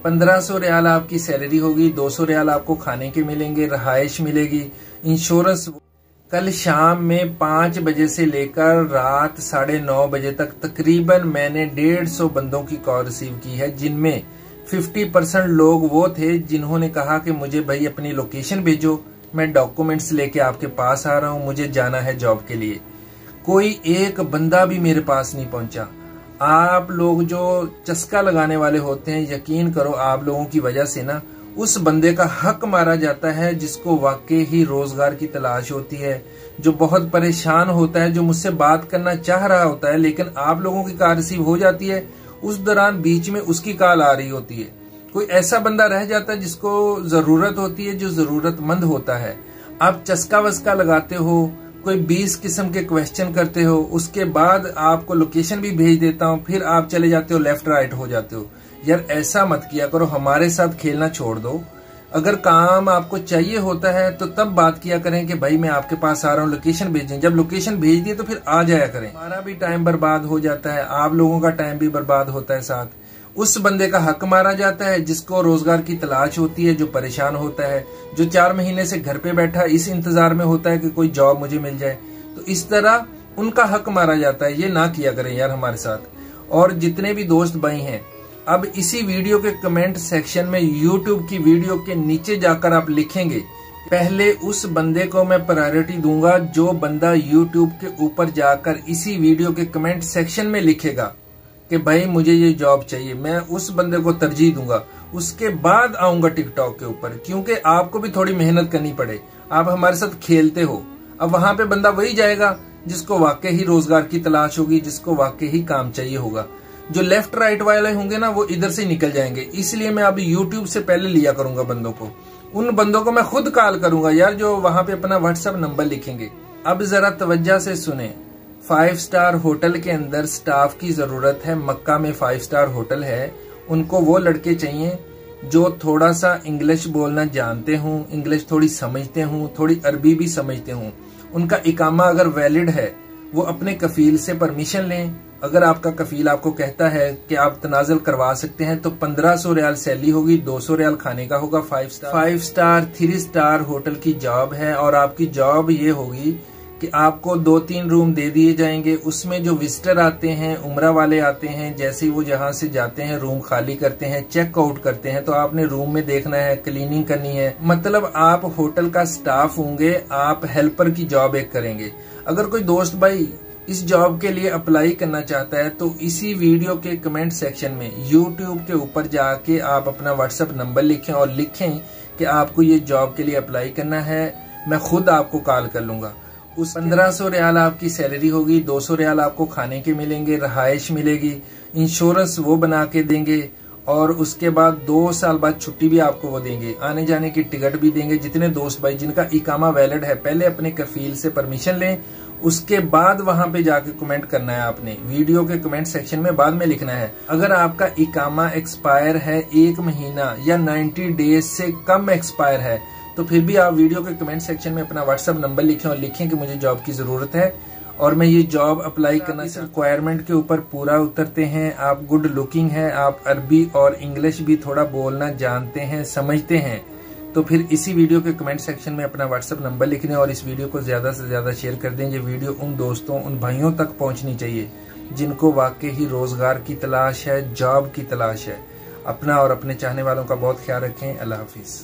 1500 रियाल आपकी सैलरी होगी, 200 रियाल आपको खाने के मिलेंगे, रहाइश मिलेगी, इंश्योरेंस। कल शाम में 5 बजे से लेकर रात 9:30 बजे तक तकरीबन मैंने 150 बंदों की कॉल रिसीव की है, जिनमें 50% लोग वो थे जिन्होंने कहा कि मुझे भाई अपनी लोकेशन भेजो, मैं डॉक्यूमेंट्स लेके आपके पास आ रहा हूं, मुझे जाना है जॉब के लिए। कोई एक बंदा भी मेरे पास नहीं पहुंचा। आप लोग जो चस्का लगाने वाले होते हैं, यकीन करो आप लोगों की वजह से ना उस बंदे का हक मारा जाता है जिसको वाकई ही रोजगार की तलाश होती है, जो बहुत परेशान होता है, जो मुझसे बात करना चाह रहा होता है, लेकिन आप लोगों की कॉल रिसीव हो जाती है, उस दौरान बीच में उसकी कॉल आ रही होती है। कोई ऐसा बंदा रह जाता है जिसको जरूरत होती है, जो जरूरतमंद होता है। आप चस्का वस्का लगाते हो, कोई 20 किस्म के क्वेश्चन करते हो, उसके बाद आपको लोकेशन भी भेज देता हूं, फिर आप चले जाते हो लेफ्ट राइट हो जाते हो। यार ऐसा मत किया करो, हमारे साथ खेलना छोड़ दो। अगर काम आपको चाहिए होता है तो तब बात किया करें कि भाई मैं आपके पास आ रहा हूँ, लोकेशन भेजें। जब लोकेशन भेज दिए तो फिर आ जाया करें। हमारा भी टाइम बर्बाद हो जाता है, आप लोगों का टाइम भी बर्बाद होता है साथ। उस बंदे का हक मारा जाता है जिसको रोजगार की तलाश होती है, जो परेशान होता है, जो 4 महीने से घर पे बैठा इस इंतजार में होता है कि कोई जॉब मुझे मिल जाए। तो इस तरह उनका हक मारा जाता है। ये ना किया करें यार हमारे साथ। और जितने भी दोस्त भाई हैं, अब इसी वीडियो के कमेंट सेक्शन में यूट्यूब की वीडियो के नीचे जाकर आप लिखेंगे, पहले उस बंदे को मैं प्रायोरिटी दूंगा जो बंदा यूट्यूब के ऊपर जाकर इसी वीडियो के कमेंट सेक्शन में लिखेगा कि भाई मुझे ये जॉब चाहिए, मैं उस बंदे को तरजीह दूंगा। उसके बाद आऊंगा टिकटॉक के ऊपर, क्योंकि आपको भी थोड़ी मेहनत करनी पड़े। आप हमारे साथ खेलते हो, अब वहां पे बंदा वही जाएगा जिसको वाकई ही रोजगार की तलाश होगी, जिसको वाकई ही काम चाहिए होगा। जो लेफ्ट राइट वाले होंगे ना, वो इधर से निकल जाएंगे। इसलिए मैं अब यूट्यूब से पहले लिया करूंगा बंदों को। उन बंदों को मैं खुद कॉल करूंगा यार, जो वहां पे अपना व्हाट्सएप नंबर लिखेंगे। अब जरा तवज्जो से सुने। 5 स्टार होटल के अंदर स्टाफ की जरूरत है। मक्का में 5 स्टार होटल है। उनको वो लड़के चाहिए जो थोड़ा सा इंग्लिश बोलना जानते हों, इंग्लिश थोड़ी समझते हों, थोड़ी अरबी भी समझते हों। उनका इकामा अगर वैलिड है, वो अपने कफील से परमिशन लें। अगर आपका कफील आपको कहता है कि आप तनाजुल करवा सकते हैं तो 1500 रियाल सैलरी होगी, 200 रियाल खाने का होगा। 5 स्टार 3 स्टार होटल की जॉब है। और आपकी जॉब ये होगी कि आपको 2-3 रूम दे दिए जाएंगे। उसमें जो विजिटर आते हैं, उम्रा वाले आते हैं, जैसे ही वो जहां से जाते हैं रूम खाली करते हैं, चेक आउट करते हैं, तो आपने रूम में देखना है, क्लीनिंग करनी है। मतलब आप होटल का स्टाफ होंगे, आप हेल्पर की जॉब एक करेंगे। अगर कोई दोस्त भाई इस जॉब के लिए अप्लाई करना चाहता है तो इसी वीडियो के कमेंट सेक्शन में यूट्यूब के ऊपर जाके आप अपना व्हाट्सएप नंबर लिखें और लिखें कि आपको ये जॉब के लिए अप्लाई करना है। मैं खुद आपको कॉल कर लूंगा। उस 1500 रियाल आपकी सैलरी होगी, 200 रियाल आपको खाने के मिलेंगे, रहाइश मिलेगी, इंश्योरेंस वो बना के देंगे, और उसके बाद 2 साल बाद छुट्टी भी आपको वो देंगे, आने जाने की टिकट भी देंगे। जितने दोस्त भाई जिनका इकामा वैलिड है, पहले अपने कफील से परमिशन लें, उसके बाद वहां पे जाके कमेंट करना है। आपने वीडियो के कमेंट सेक्शन में बाद में लिखना है। अगर आपका इकामा एक्सपायर है 1 महीना या 90 डेज से कम एक्सपायर है, तो फिर भी आप वीडियो के कमेंट सेक्शन में अपना व्हाट्सएप नंबर लिखें और लिखें कि मुझे जॉब की जरूरत है और मैं ये जॉब अप्लाई करना। इस रिक्वायरमेंट के ऊपर पूरा उतरते हैं। आप गुड लुकिंग है, आप अरबी और इंग्लिश भी थोड़ा बोलना जानते हैं, समझते हैं, तो फिर इसी वीडियो के कमेंट सेक्शन में अपना व्हाट्सएप नंबर लिख दें और इस वीडियो को ज्यादा से ज्यादा शेयर कर दें। ये वीडियो उन दोस्तों, उन भाइयों तक पहुंचनी चाहिए जिनको वाकई ही रोजगार की तलाश है, जॉब की तलाश है। अपना और अपने चाहने वालों का बहुत ख्याल रखें। अल्लाह हाफिज।